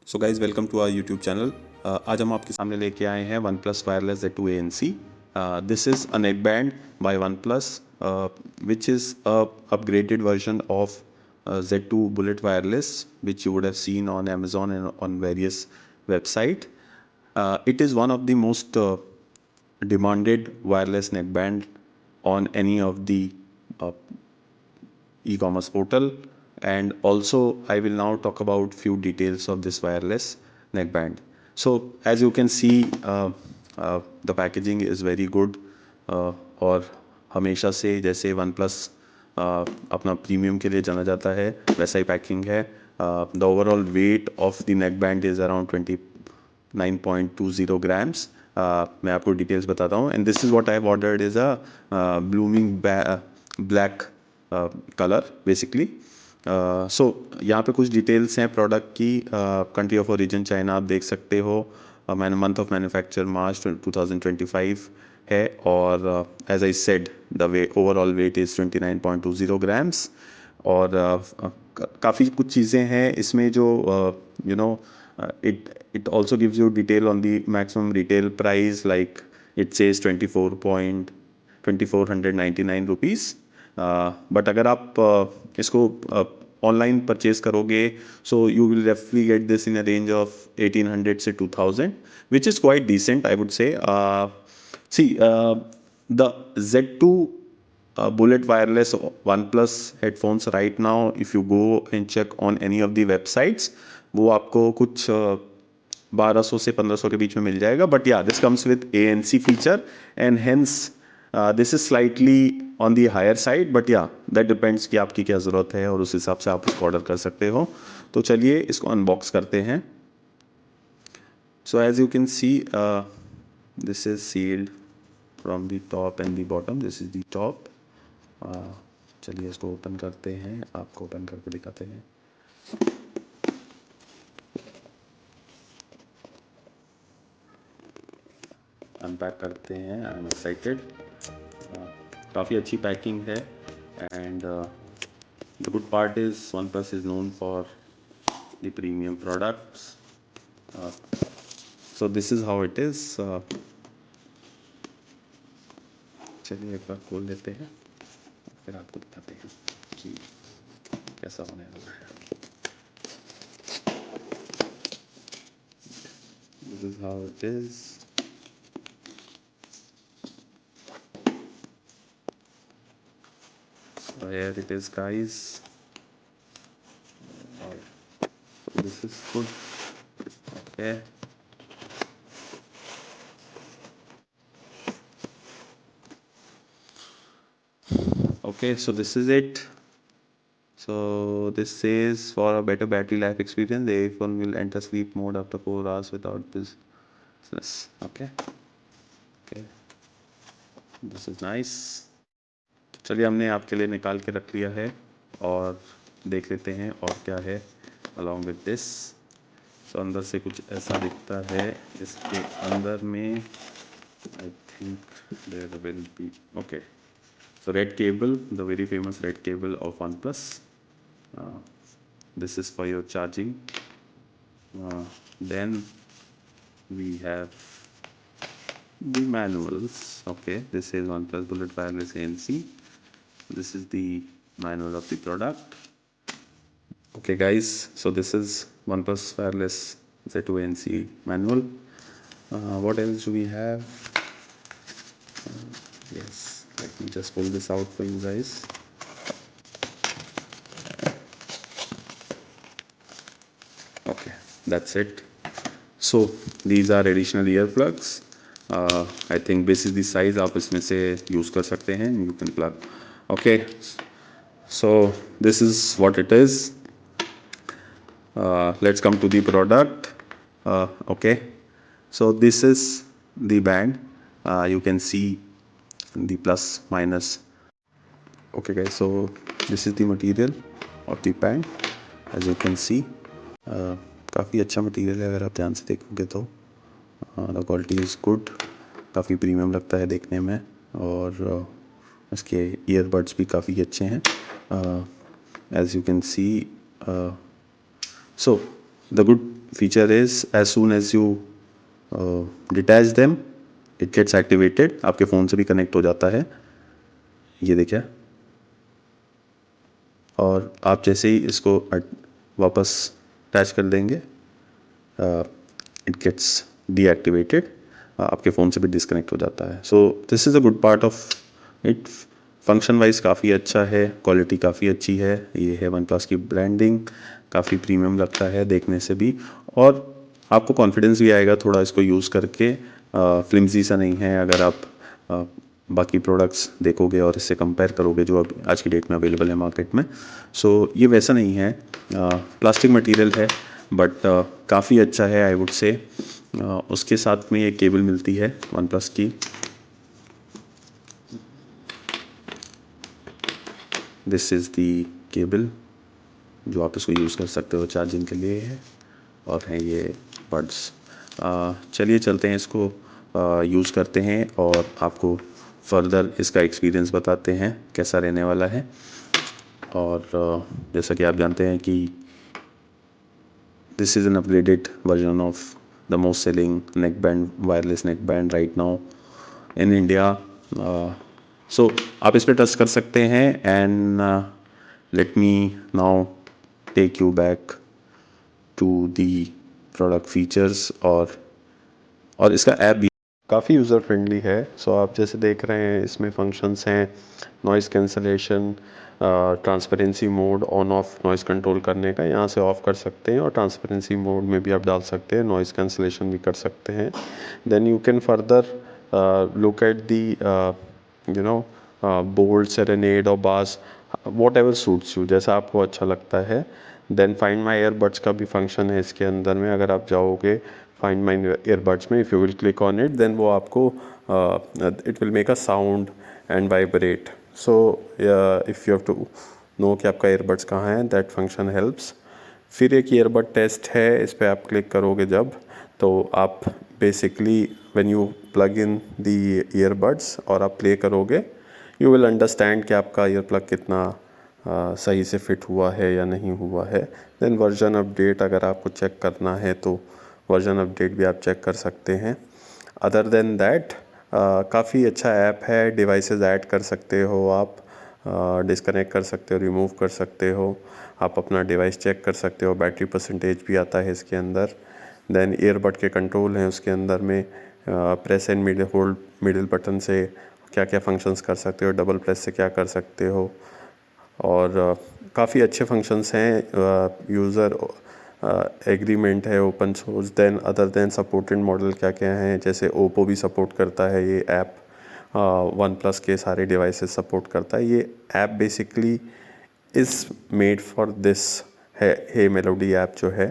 So guys welcome to our YouTube channel. आज हम आपके सामने लेके आए हैं OnePlus wireless Z2 ANC। This is a neckband by OnePlus which is a upgraded version of Z2 Bullet Wireless which you would have seen on Amazon and on various website. It is one of the most demanded wireless neckband on any of the uh, e-commerce portal, and also I will now talk about few details of this wireless neckband. So as you can see, the packaging is very good, और हमेशा से जैसे one plus अपना premium के लिए जाना जाता है वैसा ही पैकिंग है. The overall weight of the neck band is around 29.20 grams. मैं आपको डिटेल्स बताता हूँ. And this is what I have ordered is a blooming black colour basically. So यहाँ पे कुछ डिटेल्स हैं प्रोडक्ट की. कंट्री ऑफ ओरिजिन चाइना आप देख सकते हो. मैंने मंथ ऑफ मैन्युफैक्चर मार्च 2025 है. और as I said the way overall weight is 29.20 grams. और काफ़ी कुछ चीज़ें हैं इसमें जो you know it also gives you detail on the maximum retail price, like it says 2499 rupees. But अगर आप इसको ऑनलाइन परचेज करोगे so you will definitely get this in a range of 1800 से 2000, which is quite decent I would say. See the Z2 Bullet Wireless OnePlus headphones right now, if you go and check on any of the websites, वो आपको कुछ 1200 से 1500 के बीच में मिल जाएगा. But yeah this comes with ANC feature and hence this is slightly on the higher side. But yeah that depends कि आपकी क्या ज़रूरत है और उस हिसाब से आप उसको ऑर्डर कर सकते हो. तो चलिए इसको अनबॉक्स करते हैं. So as you can see this is sealed from the top and the bottom. This is the top. चलिए इसको ओपन करते हैं, आपको ओपन करके दिखाते हैं. अनपैक करते हैं. I am excited. काफ़ी अच्छी पैकिंग है. And the good part is one plus is known for the premium products. So this is how it is. चलिए एक बार खोल लेते हैं फिर आपको दिखाते हैं कि कैसा होने वाला है. This is how it is. So here it is, guys. So this is good. Okay. Okay, so this is it. So this says for a better battery life experience, the iPhone will enter sleep mode after 4 hours without business. Okay. Okay. This is nice. चलिए हमने आपके लिए निकाल के रख लिया है और देख लेते हैं और क्या है along with this. So अंदर से कुछ ऐसा दिखता है. इसके अंदर में I think there will be okay. So red cable, the very famous red cable of OnePlus. This is for your charging. Then we have the manuals. Okay, this is OnePlus Bullet Wireless ANC. This is the manual of the product. Okay guys, so this is OnePlus Wireless Z2 ANC manual. What else do we have? Yes, let me just pull this out for you guys. Okay, that's it. So these are additional earplugs. I think this is the size. आप इसमें से use कर सकते हैं. You can plug. Okay, so this is what it is. Let's come to the product. Okay, so this is the band. You can see the plus minus. Okay guys, so this is the material of the band. As you can see, काफ़ी अच्छा material है. अगर आप ध्यान से देखोगे तो the quality is good. काफ़ी प्रीमियम लगता है देखने में. और इसके ईयरबड्स भी काफ़ी अच्छे हैं. As you can see. So the good feature is as soon as you detach them it gets activated, आपके फ़ोन से भी कनेक्ट हो जाता है, ये देखिए। और आप जैसे ही इसको वापस अटैच कर देंगे इट गेट्स डीएक्टिवेटेड, आपके फ़ोन से भी डिस्कनेक्ट हो जाता है। So this is a good part of it. Function wise काफ़ी अच्छा है, क्वालिटी काफ़ी अच्छी है, ये है वन प्लस की ब्रांडिंग, काफ़ी प्रीमियम लगता है देखने से भी, और आपको कॉन्फिडेंस भी आएगा थोड़ा इसको यूज़ करके। फ्लिमजी सा नहीं है अगर आप बाकी प्रोडक्ट्स देखोगे और इससे कंपेयर करोगे जो अब आज की डेट में अवेलेबल है मार्केट में। सो ये वैसा नहीं है, प्लास्टिक मटेरियल है बट काफ़ी अच्छा है आई वुड से। उसके साथ में ये केबल मिलती है वन प्लस की, दिस इज़ दी केबल जो आप इसको यूज़ कर सकते हो चार्जिंग के लिए है, और हैं ये बड्स। चलिए चलते हैं इसको यूज़ करते हैं और आपको फर्दर इसका एक्सपीरियंस बताते हैं कैसा रहने वाला है। और जैसा कि आप जानते हैं कि this is an upgraded version of the most selling neck band, wireless neck band right now in India. So आप इस पर टच कर सकते हैं and let me now take you back to the product features. और इसका app भी काफ़ी यूज़र फ्रेंडली है। सो आप जैसे देख रहे हैं इसमें फंक्शंस हैं noise cancellation, transparency mode, on off noise control करने का, यहाँ से ऑफ कर सकते हैं, और ट्रांसपेरेंसी मोड में भी आप डाल सकते हैं, नॉइज़ कैंसलेशन भी कर सकते हैं। Then you can further look at the you know bold, serenade और bass, what ever suits you, जैसा आपको अच्छा लगता है। देन फाइंड माई ईयरबड्स का भी फंक्शन है इसके अंदर में, अगर आप जाओगे फाइंड माई ईयरबड्स में, if you will click on it then वो आपको it will make a sound and vibrate. So if you have to know कि आपका ईयरबड्स कहाँ है, दैट फंक्शन हेल्प्स। फिर एक ईयरबड टेस्ट है, इस पर आप क्लिक करोगे जब, तो आप basically when you plug in the earbuds और आप प्ले करोगे, यू विल अंडरस्टैंड कि आपका ईयर प्लग कितना सही से फिट हुआ है या नहीं हुआ है। देन वर्जन अपडेट, अगर आपको चेक करना है तो वर्जन अपडेट भी आप चेक कर सकते हैं। अदर देन दैट काफ़ी अच्छा ऐप है, डिवाइसेस ऐड कर सकते हो आप, डिस्कनेक्ट कर सकते हो, रिमूव कर सकते हो, आप अपना डिवाइस चेक कर सकते हो, बैटरी परसेंटेज भी आता है इसके अंदर। देन ईयरबड के कंट्रोल हैं उसके अंदर में, press and middle hold middle button से क्या क्या फंक्शंस कर सकते हो, डबल प्रेस से क्या कर सकते हो, और काफ़ी अच्छे फंक्शंस हैं। यूज़र एग्रीमेंट है, open source. Then other than supported model क्या क्या हैं, जैसे ओप्पो भी सपोर्ट करता है ये ऐप, वन प्लस के सारे डिवाइसेस सपोर्ट करता है ये app. Basically is made for this है, हे मेलोडी ऐप जो है